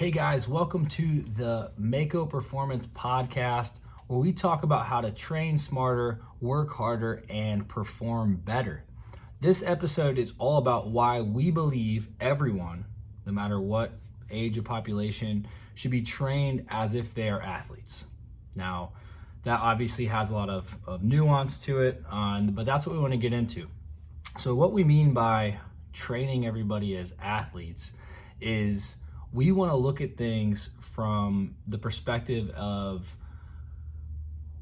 Hey guys, welcome to the Mako Performance Podcast, where we talk about how to train smarter, work harder, and perform better. This episode is all about why we believe everyone, no matter what age of population, should be trained as if they are athletes. Now, that obviously has a lot of nuance to it, but that's what we want to get into. So what we mean by training everybody as athletes is we want to look at things from the perspective of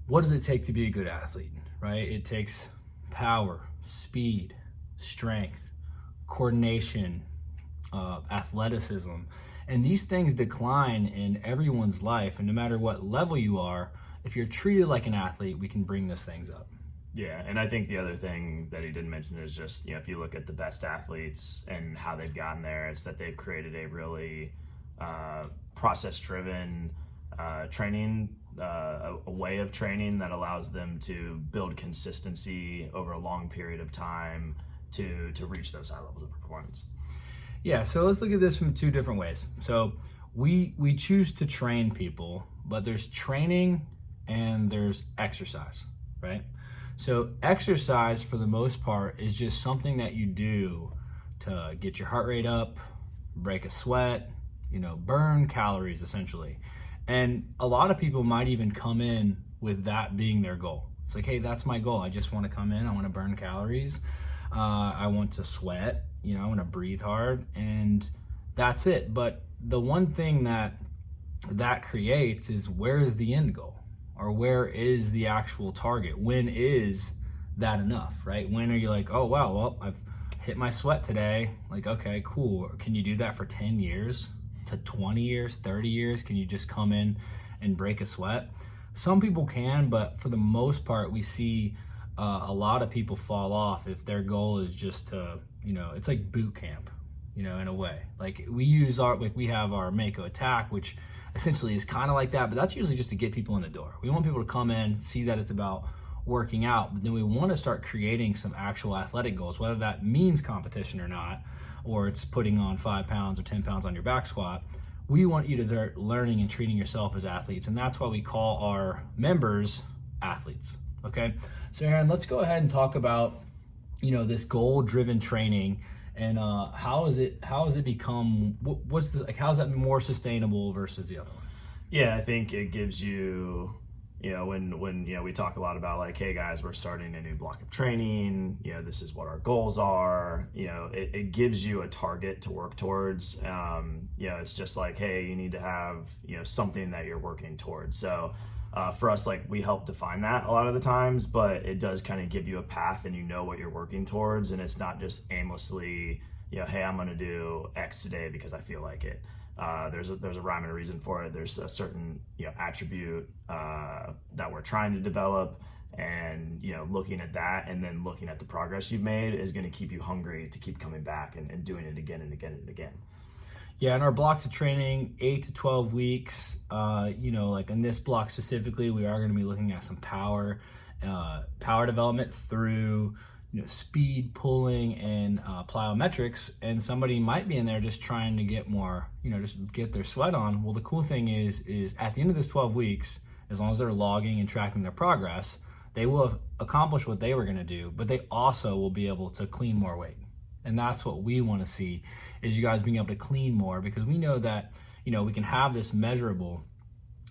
what does it take to be a good athlete, right? It takes power, speed, strength, coordination, athleticism, and these things decline in everyone's life. And no matter what level you are, if you're treated like an athlete, we can bring those things up. Yeah, and I think the other thing that he didn't mention is just, if you look at the best athletes and how they've gotten there, it's that they've created a really process-driven training, a way of training that allows them to build consistency over a long period of time to reach those high levels of performance. Yeah, so let's look at this from two different ways. So we choose to train people, but there's training and there's exercise, right? So exercise, for the most part, is just something that you do to get your heart rate up, break a sweat, burn calories, essentially. And a lot of people might even come in with that being their goal. It's like, hey, that's my goal. I just want to come in. I want to burn calories. I want to sweat. I want to breathe hard. And that's it. But the one thing that creates is, where is the end goal? Or where is the actual target? When is that enough, right? When are you like, oh, wow, well, I've hit my sweat today. Like, okay, cool. Can you do that for 10 years to 20 years, 30 years? Can you just come in and break a sweat? Some people can, but for the most part, we see a lot of people fall off if their goal is just to, it's like boot camp, in a way. Like we have our Mako Attack, which essentially is kind of like that, but that's usually just to get people in the door. We want people to come in, see that it's about working out, but then we want to start creating some actual athletic goals, whether that means competition or not, or it's putting on 5 pounds or 10 pounds on your back squat. We want you to start learning and treating yourself as athletes, and that's why we call our members athletes, okay? So Aaron, let's go ahead and talk about, this goal-driven training. And how has it become? How's that more sustainable versus the other one? Yeah, I think it gives you, when we talk a lot about like, hey guys, we're starting a new block of training. This is what our goals are. It gives you a target to work towards. It's just like, hey, you need to have something that you're working towards. So for us, like, we help define that a lot of the times, but it does kind of give you a path and what you're working towards, and it's not just aimlessly, hey, I'm going to do X today because I feel like it. There's a rhyme and a reason for it. There's a certain attribute that we're trying to develop, and looking at that and then looking at the progress you've made is going to keep you hungry to keep coming back and doing it again and again and again. Yeah, in our blocks of training, 8 to 12 weeks, like in this block specifically, we are going to be looking at some power development through, speed, pulling, and plyometrics. And somebody might be in there just trying to get more, just get their sweat on. Well, the cool thing is at the end of this 12 weeks, as long as they're logging and tracking their progress, they will have accomplished what they were going to do, but they also will be able to clean more weight. And that's what we want to see, is you guys being able to clean more, because we know that, we can have this measurable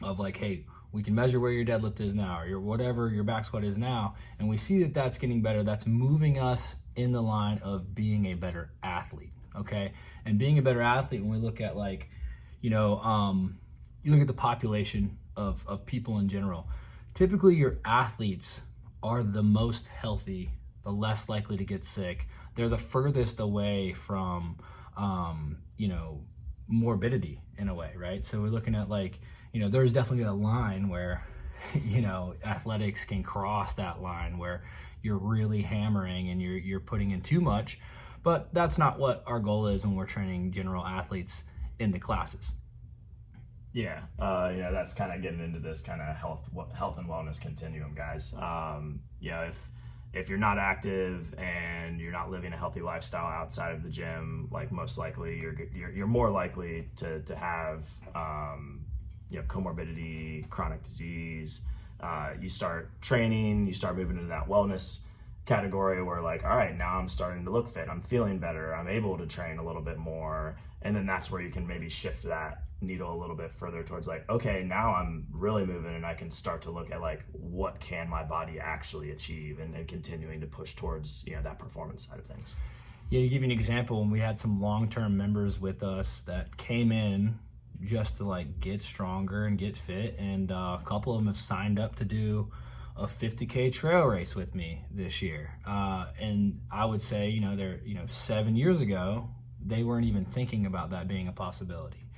of like, hey, we can measure where your deadlift is now, or whatever your back squat is now. And we see that that's getting better. That's moving us in the line of being a better athlete. Okay. And being a better athlete, when we look at like, you look at the population of people in general, typically your athletes are the most healthy, the less likely to get sick. They're the furthest away from, morbidity in a way, right? So we're looking at like, there's definitely a line where, athletics can cross that line where you're really hammering and you're putting in too much, but that's not what our goal is when we're training general athletes in the classes. Yeah, that's kind of getting into this kind of health and wellness continuum, guys. if you're not active and you're not living a healthy lifestyle outside of the gym, like most likely you're more likely to have comorbidity, chronic disease. You start training, you start moving into that wellness category where like, all right, now I'm starting to look fit, I'm feeling better, I'm able to train a little bit more. And then that's where you can maybe shift that needle a little bit further towards like, okay, now I'm really moving and I can start to look at like, what can my body actually achieve, and continuing to push towards, that performance side of things. Yeah, to give you an example, when we had some long-term members with us that came in just to like get stronger and get fit, and a couple of them have signed up to do a 50K trail race with me this year. And I would say, they're 7 years ago, they weren't even thinking about that being a possibility.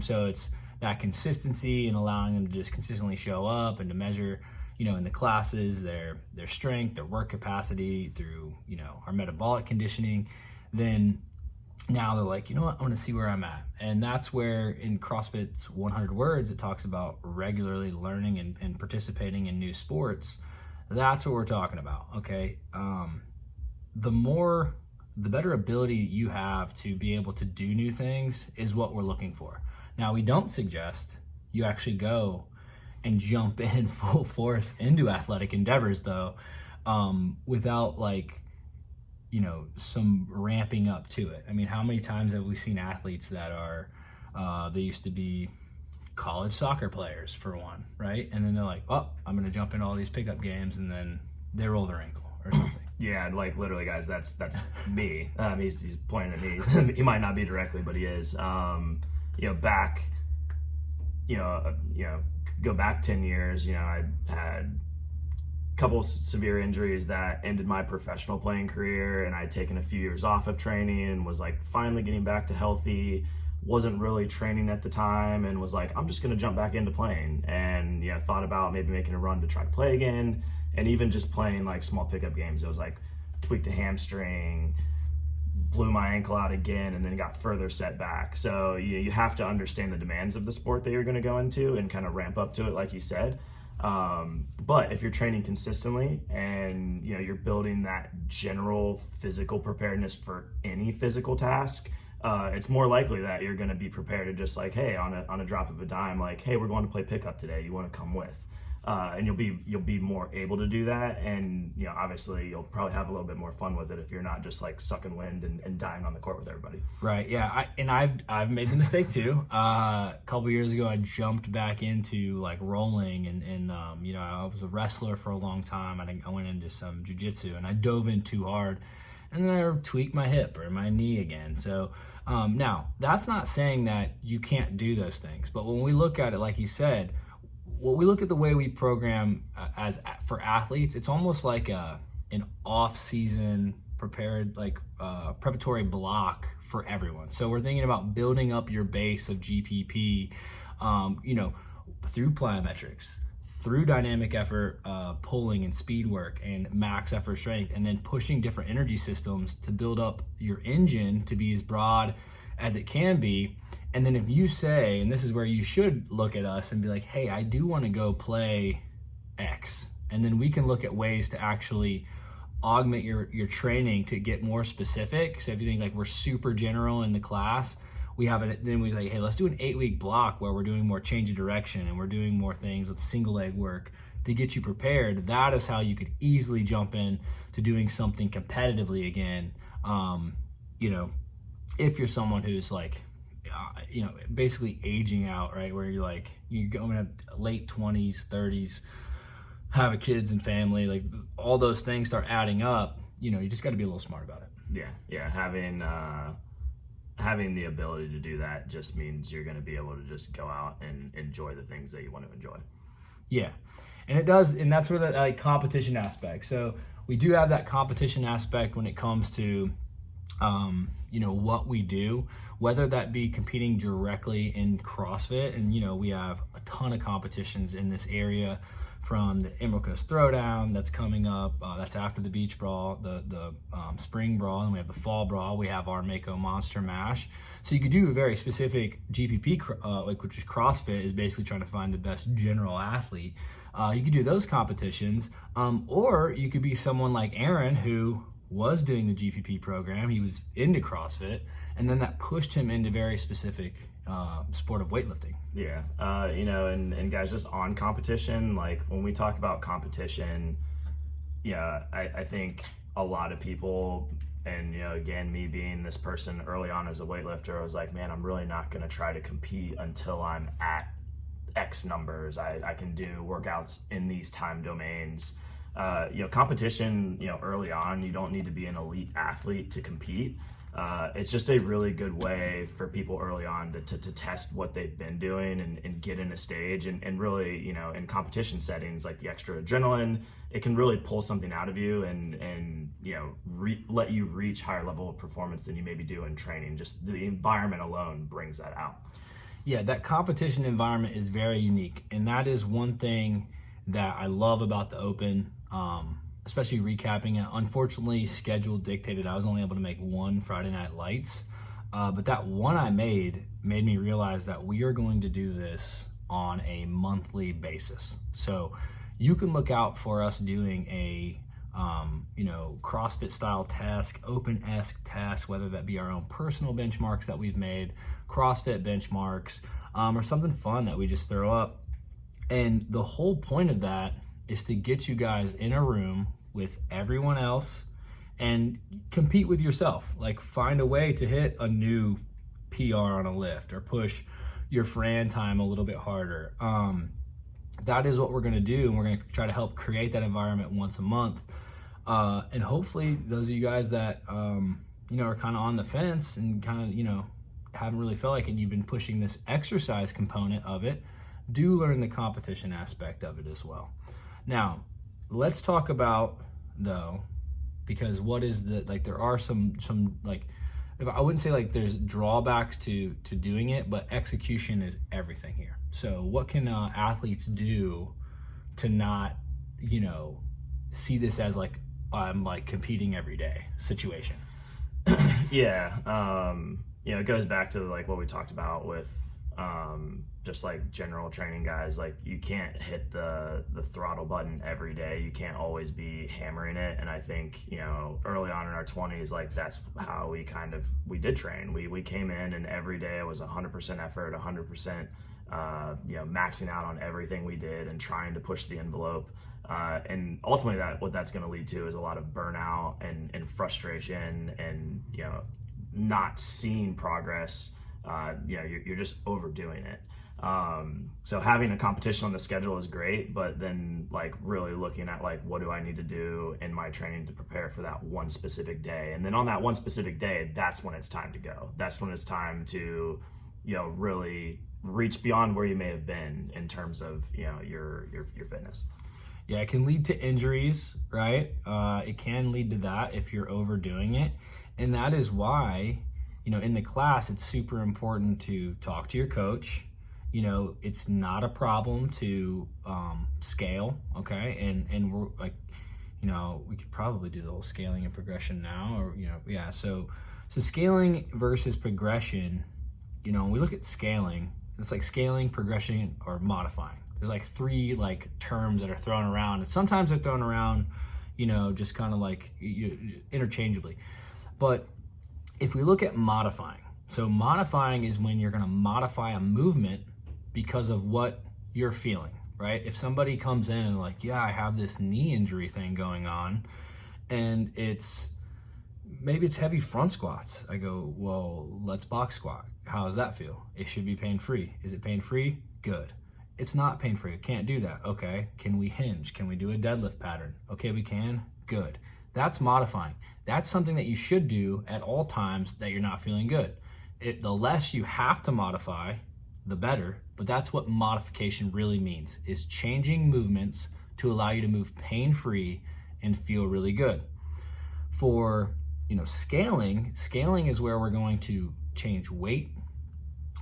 So it's that consistency and allowing them to just consistently show up and to measure, in the classes, their strength, their work capacity through, our metabolic conditioning. Then now they're like, I want to see where I'm at. And that's where in CrossFit's 100 Words, it talks about regularly learning and participating in new sports. That's what we're talking about, okay? The better ability you have to be able to do new things is what we're looking for. Now, we don't suggest you actually go and jump in full force into athletic endeavors, though, without some ramping up to it. I mean, how many times have we seen athletes that are, they used to be college soccer players for one, right? And then they're like, oh, I'm going to jump into all these pickup games, and then they roll their ankle or something. Yeah, like literally, guys, that's me. He's pointing at me. He might not be directly, but he is. Back, go back 10 years. I had a couple severe injuries that ended my professional playing career, and I'd taken a few years off of training and was like finally getting back to healthy. Wasn't really training at the time, and was like, I'm just gonna jump back into playing. And thought about maybe making a run to try to play again. And even just playing like small pickup games, it was like tweaked a hamstring, blew my ankle out again, and then got further set back. So you have to understand the demands of the sport that you're going to go into and kind of ramp up to it, like you said. But if you're training consistently and you're building that general physical preparedness for any physical task, it's more likely that you're going to be prepared to just like, hey, on a drop of a dime, like, hey, we're going to play pickup today. You want to come with? And you'll be more able to do that, and obviously you'll probably have a little bit more fun with it if you're not just like sucking wind and dying on the court with everybody. Right. Yeah. I've made the mistake too. A couple years ago, I jumped back into like rolling, and I was a wrestler for a long time. I went into some jiu-jitsu, and I dove in too hard, and then I tweaked my hip or my knee again. So now that's not saying that you can't do those things, but when we look at it, like you said, we look at the way we program for athletes, it's almost like an off-season preparatory block for everyone. So we're thinking about building up your base of GPP, through plyometrics, through dynamic effort, pulling and speed work, and max effort strength, and then pushing different energy systems to build up your engine to be as broad as it can be. And then if you say, and this is where you should look at us and be like, hey, I do want to go play X. And then we can look at ways to actually augment your training to get more specific. So if you think like we're super general in the class, then we say, hey, let's do an 8-week block where we're doing more change of direction and we're doing more things with single leg work to get you prepared. That is how you could easily jump in to doing something competitively again. If you're someone who's like, basically aging out, right? Where you're like, you're going to late 20s, 30s, have a kids and family, like all those things start adding up, you just got to be a little smart about it. Yeah. Having the ability to do that just means you're going to be able to just go out and enjoy the things that you want to enjoy. Yeah. And it does. And that's where the competition aspect. So we do have that competition aspect when it comes to, what we do, whether that be competing directly in CrossFit. And, we have a ton of competitions in this area, from the Emerald Coast Throwdown that's coming up. That's after the Beach Brawl, the Spring Brawl, and we have the Fall Brawl. We have our Mako Monster Mash. So you could do a very specific GPP, which is CrossFit, is basically trying to find the best general athlete. You could do those competitions, or you could be someone like Aaron who was doing the GPP program. He was into CrossFit, and then that pushed him into very specific sport of weightlifting. Yeah, and guys, just on competition, like when we talk about competition, yeah, I think a lot of people, and again, me being this person early on as a weightlifter, I was like, man, I'm really not going to try to compete until I'm at X numbers. I can do workouts in these time domains. Competition, early on, you don't need to be an elite athlete to compete. It's just a really good way for people early on to test what they've been doing and get in a stage and really, in competition settings, like the extra adrenaline, it can really pull something out of you and let you reach higher level of performance than you maybe do in training. Just the environment alone brings that out. Yeah, that competition environment is very unique, and that is one thing that I love about the Open, especially recapping it. Unfortunately, schedule dictated I was only able to make one Friday Night Lights, but that one I made me realize that we are going to do this on a monthly basis. So you can look out for us doing a CrossFit style task, Open-esque task, whether that be our own personal benchmarks that we've made, CrossFit benchmarks, or something fun that we just throw up. And the whole point of that is to get you guys in a room with everyone else and compete with yourself. Like, find a way to hit a new PR on a lift or push your Fran time a little bit harder. That is what we're going to do, and we're going to try to help create that environment once a month. And hopefully those of you guys that are kind of on the fence and kind of haven't really felt like it, and you've been pushing this exercise component of it, do learn the competition aspect of it as well. Now, let's talk about, though, because what is there are some I wouldn't say like there's drawbacks to doing it, but execution is everything here. So what can athletes do to not, see this as like, I'm like competing every day situation? Yeah. It goes back to like what we talked about with just like general training guys. Like, you can't hit the throttle button every day. You can't always be hammering it. And I think, early on in our 20s, like that's how we did train. We came in and every day it was 100% effort, 100%, maxing out on everything we did and trying to push the envelope. And ultimately what that's going to lead to is a lot of burnout and frustration and, not seeing progress. You're just overdoing it. So having a competition on the schedule is great, but then like really looking at like, what do I need to do in my training to prepare for that one specific day? And then on that one specific day, that's when it's time to go. That's when it's time to, really reach beyond where you may have been in terms of, your fitness. Yeah, it can lead to injuries, right? It can lead to that if you're overdoing it. And that is why, in the class, it's super important to talk to your coach. It's not a problem to scale, okay? And we're like, we could probably do the whole scaling and progression now, or, yeah. So scaling versus progression, when we look at scaling, it's like scaling, progression, or modifying. There's like three like terms that are thrown around, and sometimes they're thrown around, just kind of like interchangeably. But if we look at modifying, so modifying is when you're going to modify a movement because of what you're feeling, right? If somebody comes in and like, yeah, I have this knee injury thing going on, and maybe it's heavy front squats. I go, well, let's box squat. How does that feel? It should be pain-free. Is it pain-free? Good. It's not pain-free. Can't do that. Okay. Can we hinge? Can we do a deadlift pattern? Okay, we can. Good. That's modifying. That's something that you should do at all times that you're not feeling good. The less you have to modify, the better. But that's what modification really means, is changing movements to allow you to move pain-free and feel really good. For scaling is where we're going to change weight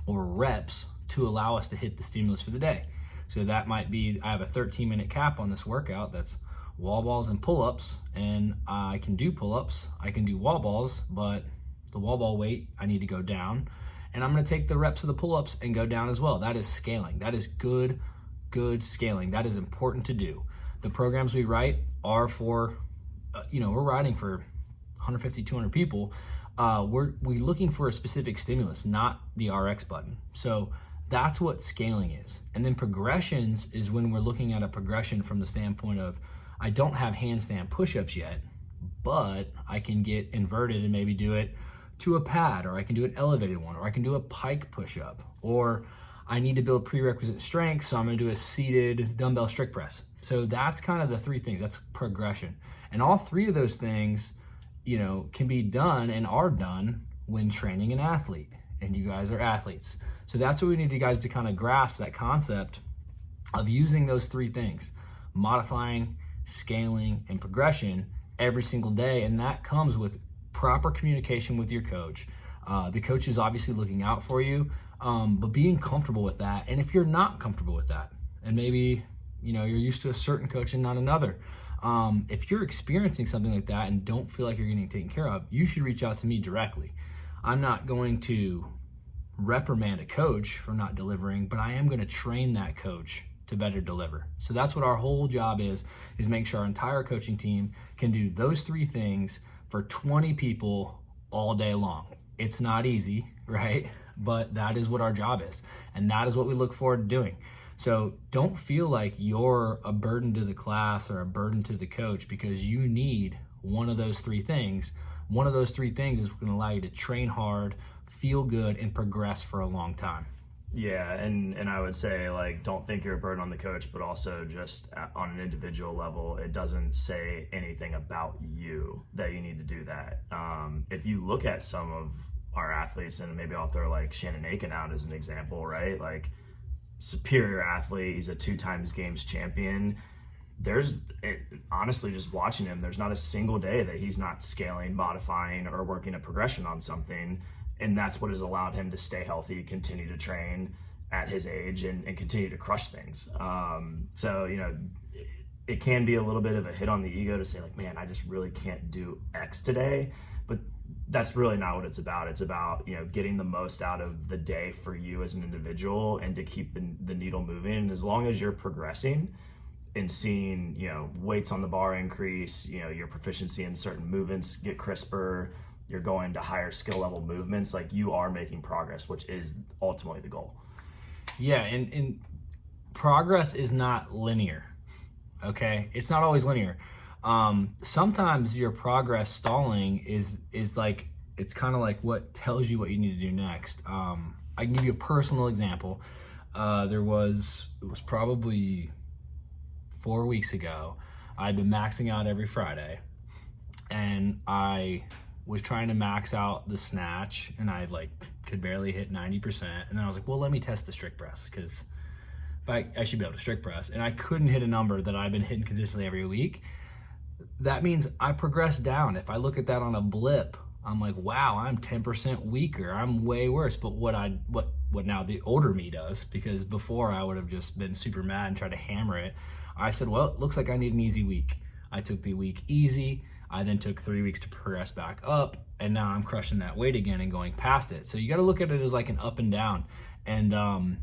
or reps to allow us to hit the stimulus for the day. So that might be, I have a 13-minute cap on this workout that's wall balls and pull-ups, and I can do pull-ups, I can do wall balls, but the wall ball weight, I need to go down. And I'm gonna take the reps of the pull-ups and go down as well. That is scaling. That is good good scaling. That is important to do. The programs we write are for, we're writing for 150, 200 people. We're looking for a specific stimulus, not the RX button. So that's what scaling is. And then progressions is when we're looking at a progression from the standpoint of, I don't have handstand push-ups yet, but I can get inverted and maybe do it to a pad, or I can do an elevated one, or I can do a pike push-up, or I need to build prerequisite strength, so I'm gonna do a seated dumbbell strict press. So that's kind of the three things, that's progression. And all three of those things, can be done and are done when training an athlete, and you guys are athletes. So that's what we need you guys to kind of grasp, that concept of using those three things: modifying, scaling, and progression every single day. And that comes with proper communication with your coach. The coach is obviously looking out for you, but being comfortable with that. And if you're not comfortable with that, and maybe you're used to a certain coach and not another, if you're experiencing something like that and don't feel like you're getting taken care of, you should reach out to me directly. I'm not going to reprimand a coach for not delivering, but I am going to train that coach to better deliver. So that's what our whole job is make sure our entire coaching team can do those three things for 20 people all day long. It's not easy, right? But that is what our job is. And that is what we look forward to doing. So don't feel like you're a burden to the class or a burden to the coach, because you need one of those three things. One of those three things is going to allow you to train hard, feel good, and progress for a long time. Yeah, and I would say, don't think you're a burden on the coach, but also just on an individual level, it doesn't say anything about you that you need to do that. If you look at some of our athletes, and maybe I'll throw Shannon Aiken out as an example, right? Superior athlete, he's a 2 times games champion. Honestly, just watching him, there's not a single day that he's not scaling, modifying, or working a progression on something. And that's what has allowed him to stay healthy, continue to train at his age, and continue to crush things. It can be a little bit of a hit on the ego to say, man, I just really can't do X today. But that's really not what it's about. It's about, getting the most out of the day for you as an individual, and to keep the needle moving. And as long as you're progressing and seeing, weights on the bar increase, your proficiency in certain movements get crisper, you're going to higher skill level movements, you are making progress, which is ultimately the goal. Yeah, and progress is not linear, okay? It's not always linear. Sometimes your progress stalling is it's kind of like what tells you what you need to do next. I can give you a personal example. It was probably 4 weeks ago. I'd been maxing out every Friday, and I was trying to max out the snatch, and I could barely hit 90%. And then I was like, well, let me test the strict press, because I should be able to strict press. And I couldn't hit a number that I've been hitting consistently every week. That means I progressed down. If I look at that on a blip, I'm like, wow, I'm 10% weaker. I'm way worse. But what now the older me does, because before I would have just been super mad and tried to hammer it, I said, well, it looks like I need an easy week. I took the week easy. I then took 3 weeks to progress back up, and now I'm crushing that weight again and going past it. So you got to look at it as an up and down, and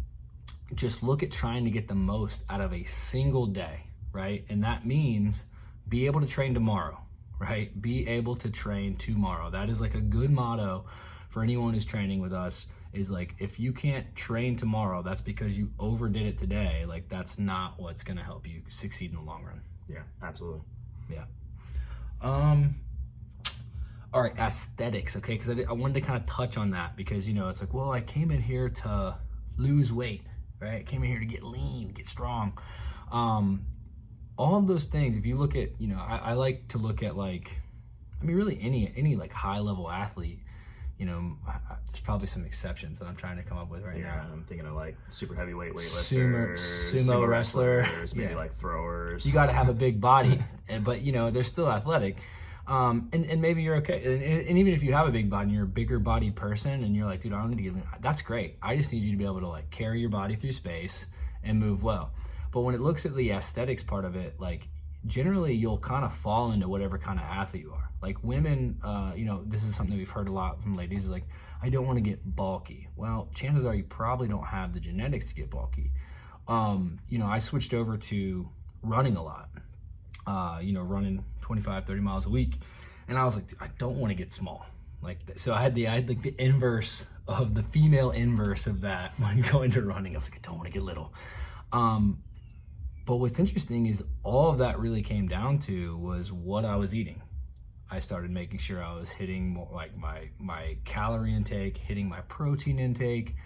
just look at trying to get the most out of a single day, right? And that means be able to train tomorrow, right? Be able to train tomorrow. That is a good motto for anyone who's training with us, is if you can't train tomorrow, that's because you overdid it today. That's not what's going to help you succeed in the long run. Yeah, absolutely. Yeah. All right, aesthetics, okay? Because I wanted to kind of touch on that, because it's well, I came in here to lose weight, right? I came in here to get lean, get strong. All of those things, if you look at, I like to look at really any high level athlete. There's probably some exceptions that I'm trying to come up with now. Yeah, I'm thinking of super heavyweight weightlifters, sumo wrestlers, maybe throwers. You got to have a big body, but they're still athletic. And maybe you're okay. And even if you have a big body and you're a bigger body person and you're dude, I don't need to get lean, that's great. I just need you to be able to carry your body through space and move well. But when it looks at the aesthetics part of it, generally you'll kind of fall into whatever kind of athlete you are. Women, this is something we've heard a lot from ladies, is I don't want to get bulky. Well, chances are you probably don't have the genetics to get bulky. I switched over to running a lot, running 25, 30 miles a week. And I was like, I don't want to get small. So I had like the inverse of the female inverse of that when going to running. I was like, I don't want to get little. But what's interesting is all of that really came down to was what I was eating. I started making sure I was hitting more like my calorie intake, hitting my protein intake,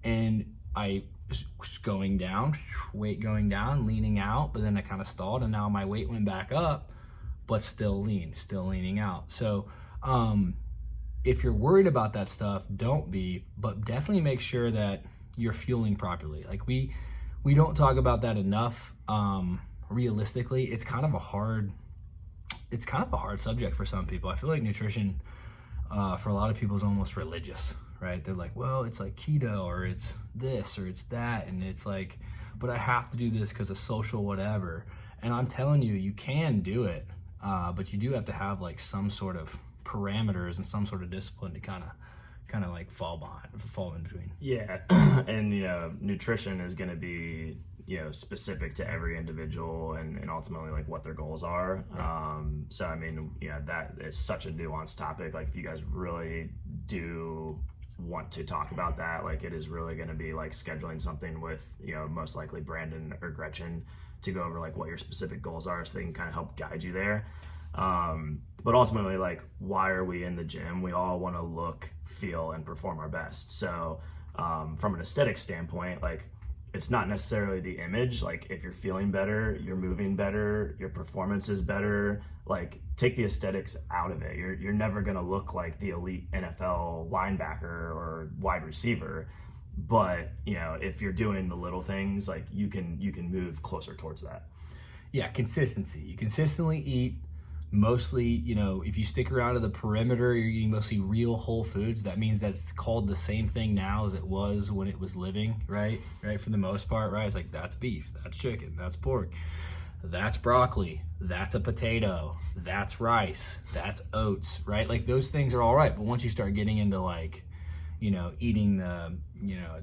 and I was going down, weight going down, leaning out, but then I kind of stalled, and now my weight went back up, but still leaning out. So if you're worried about that stuff, don't be, but definitely make sure that you're fueling properly. Like we don't talk about that enough. Realistically, it's kind of a hard subject for some people. I feel like nutrition for a lot of people is almost religious, right? They're like, well, it's like keto, or it's this, or it's that, and it's like, but I have to do this because of social whatever. And I'm telling you, you can do it, but you do have to have like some sort of parameters and some sort of discipline to kind of like fall in between. Yeah. And nutrition is going to be specific to every individual and ultimately like what their goals are. Right. So I mean, that is such a nuanced topic. Like if you guys really do want to talk about that, like it is really going to be like scheduling something with most likely Brandon or Gretchen to go over like what your specific goals are, so they can kind of help guide you there. But ultimately, like, why are we in the gym? We all want to look, feel, and perform our best. So from an aesthetic standpoint, like, it's not necessarily the image. Like, if you're feeling better, you're moving better, your performance is better, like, take the aesthetics out of it. You're never going to look like the elite NFL linebacker or wide receiver. But, if you're doing the little things, like, you can move closer towards that. Yeah, consistency. You consistently eat. Mostly, if you stick around to the perimeter, you're eating mostly real whole foods. That means that's called the same thing now as it was when it was living, right? For the most part, right? It's like, that's beef, that's chicken, that's pork, that's broccoli, that's a potato, that's rice, that's oats, right? Like those things are all right. But once you start getting into like, eating the,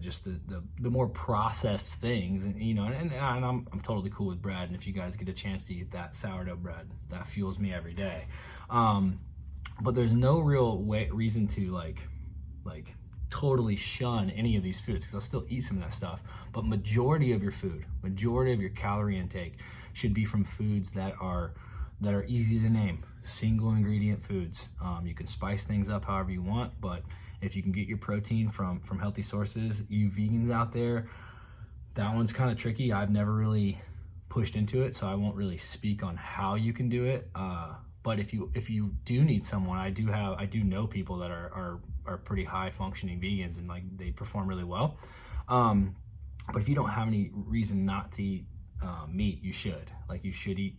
just the more processed things, and I'm totally cool with bread. And if you guys get a chance to eat that sourdough bread, that fuels me every day. But there's no real reason to like totally shun any of these foods, because I'll still eat some of that stuff. But majority of your calorie intake should be from foods that are easy to name, single ingredient foods. You can spice things up however you want, but if you can get your protein from healthy sources, you vegans out there, that one's kind of tricky. I've never really pushed into it, so I won't really speak on how you can do it. But if you do need someone, I do know people that are pretty high functioning vegans, and like they perform really well. But if you don't have any reason not to eat meat, you should. Like you should eat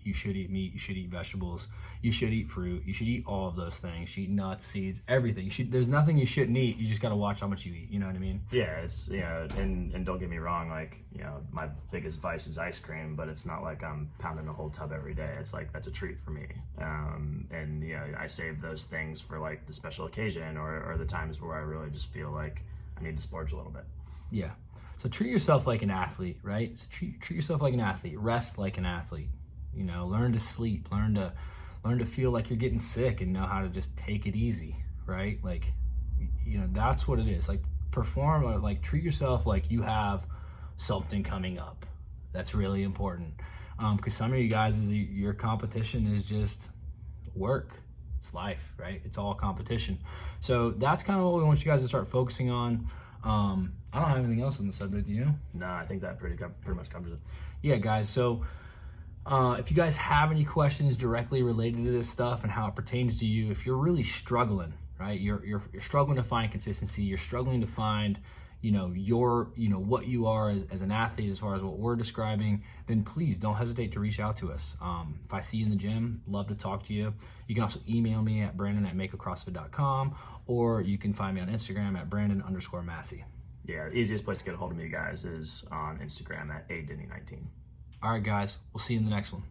meat, you should eat vegetables, you should eat fruit, you should eat all of those things. You should eat nuts, seeds, everything. There's nothing you shouldn't eat. You just got to watch how much you eat. You know what I mean? Yeah, and don't get me wrong, like, my biggest vice is ice cream, but it's not like I'm pounding a whole tub every day. It's like, that's a treat for me. And I save those things for like the special occasion or the times where I really just feel like I need to splurge a little bit. Yeah. So treat yourself like an athlete, right? So treat yourself like an athlete. Rest like an athlete. Learn to sleep. Learn to feel like you're getting sick and know how to just take it easy, right? Like, that's what it is. Like, perform, or like treat yourself like you have something coming up. That's really important. Because some of you guys, your competition is just work. It's life, right? It's all competition. So that's kind of what we want you guys to start focusing on. I don't have anything else on the subject, do you? No, I think that pretty much covers it. Yeah, guys. So if you guys have any questions directly related to this stuff and how it pertains to you, if you're really struggling, right? You're struggling to find consistency. You're struggling to find, what you are as an athlete, as far as what we're describing, then please don't hesitate to reach out to us. If I see you in the gym, love to talk to you. You can also email me at brandon@makeacrossfit.com, or you can find me on Instagram at Brandon_Massey. Yeah, the easiest place to get a hold of me, guys, is on Instagram at adenny19. All right, guys. We'll see you in the next one.